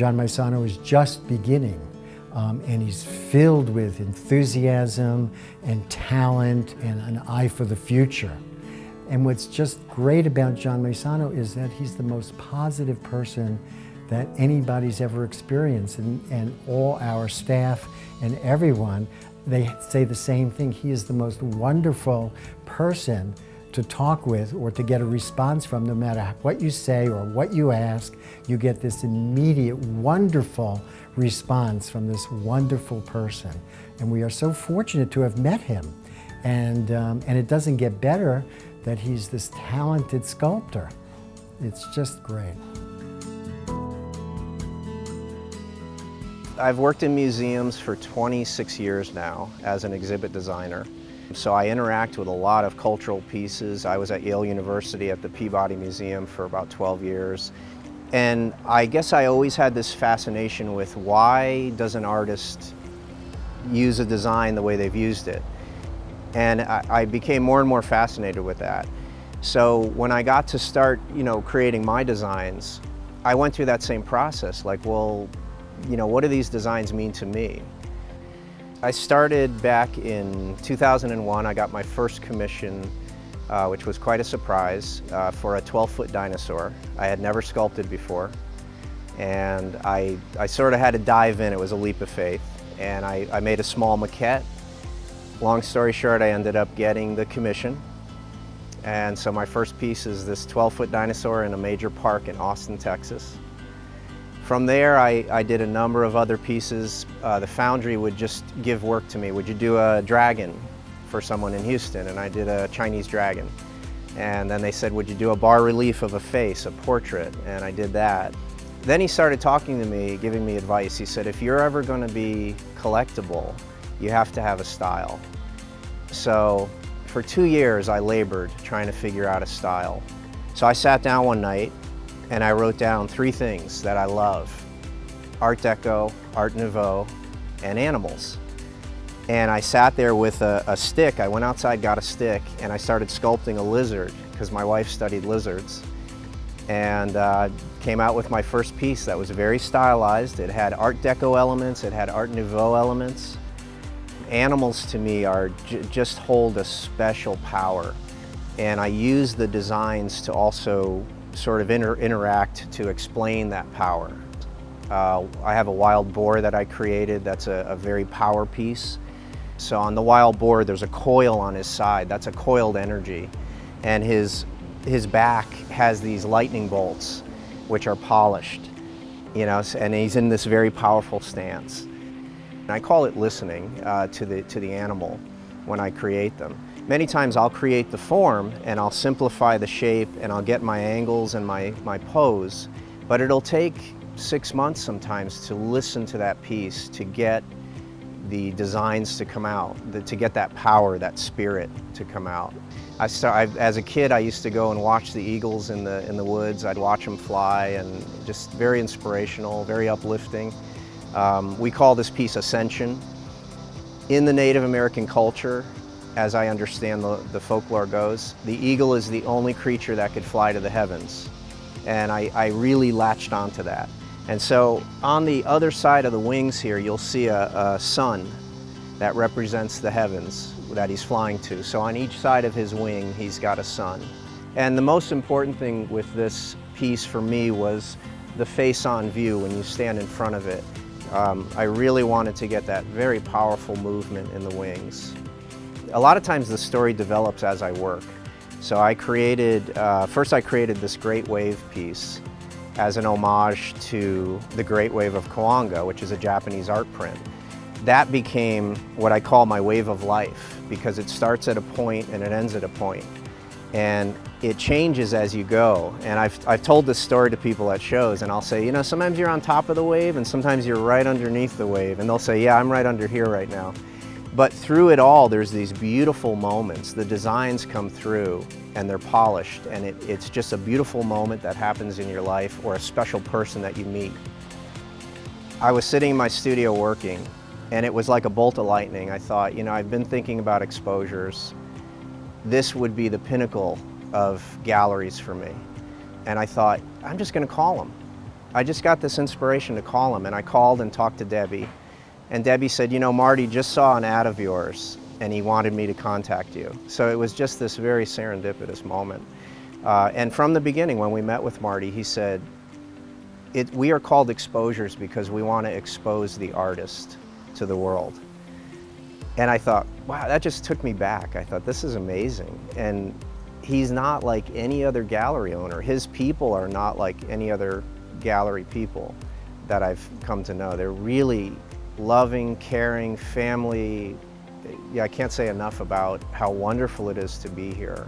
John Maisano is just beginning, and he's filled with enthusiasm and talent and an eye for the future. And what's just great about John Maisano is that he's the most positive person that anybody's ever experienced, and all our staff and everyone, they say the same thing. He is the most wonderful person to talk with or to get a response from. No matter what you say or what you ask, you get this immediate, wonderful response from this wonderful person. And we are so fortunate to have met him. And it doesn't get better that he's this talented sculptor. It's just great. I've worked in museums for 26 years now as an exhibit designer. So I interact with a lot of cultural pieces. I was at Yale University at the Peabody Museum for about 12 years. And I guess I always had this fascination with why does an artist use a design the way they've used it? And I became more and more fascinated with that. So when I got to start, creating my designs, I went through that same process. Like, well, what do these designs mean to me? I started back in 2001. I got my first commission, which was quite a surprise, for a 12-foot dinosaur. I had never sculpted before. And I sort of had to dive in. It was a leap of faith. And I made a small maquette. Long story short, I ended up getting the commission. And so my first piece is this 12-foot dinosaur in a major park in Austin, Texas. From there, I did a number of other pieces. The foundry would just give work to me. Would you do a dragon for someone in Houston? And I did a Chinese dragon. And then they said, would you do a bas relief of a face, a portrait? And I did that. Then he started talking to me, giving me advice. He said, if you're ever going to be collectible, you have to have a style. So for 2 years, I labored trying to figure out a style. So I sat down one night and I wrote down 3 things that I love: Art Deco, Art Nouveau, and animals. And I sat there with a stick. I went outside, got a stick, and I started sculpting a lizard because my wife studied lizards. And came out with my first piece that was very stylized. It had Art Deco elements, it had Art Nouveau elements. Animals to me just hold a special power. And I use the designs to also sort of interact to explain that power. I have a wild boar that I created that's a very power piece. So on the wild boar, there's a coil on his side. That's a coiled energy. And his back has these lightning bolts, which are polished, and he's in this very powerful stance. And I call it listening to the animal when I create them. Many times I'll create the form and I'll simplify the shape and I'll get my angles and my pose, but it'll take 6 months sometimes to listen to that piece, to get the designs to come out, to get that power, that spirit to come out. As a kid, I used to go and watch the eagles in the woods. I'd watch them fly, and just very inspirational, very uplifting. We call this piece Ascension. In the Native American culture, as I understand the folklore goes, the eagle is the only creature that could fly to the heavens. And I really latched onto that. And so on the other side of the wings here, you'll see a sun that represents the heavens that he's flying to. So on each side of his wing, he's got a sun. And the most important thing with this piece for me was the face-on view when you stand in front of it. I really wanted to get that very powerful movement in the wings. A lot of times the story develops as I work. So first I created this Great Wave piece as an homage to the Great Wave of Kawanga, which is a Japanese art print. That became what I call my wave of life, because it starts at a point and it ends at a point. And it changes as you go. And I've told this story to people at shows, and I'll say, sometimes you're on top of the wave and sometimes you're right underneath the wave. And they'll say, yeah, I'm right under here right now. But through it all, there's these beautiful moments. The designs come through and they're polished, and it's just a beautiful moment that happens in your life, or a special person that you meet. I was sitting in my studio working, and it was like a bolt of lightning. I thought, I've been thinking about exposures. This would be the pinnacle of galleries for me. And I thought, I'm just going to call them. I just got this inspiration to call him, and I called and talked to Debbie. And Debbie said, you know, Marty just saw an ad of yours and he wanted me to contact you. So it was just this very serendipitous moment. And from the beginning, when we met with Marty, he said, we are called exposures because we want to expose the artist to the world. And I thought, wow, that just took me back. I thought, this is amazing. And he's not like any other gallery owner. His people are not like any other gallery people that I've come to know. They're really loving, caring, family. Yeah, I can't say enough about how wonderful it is to be here.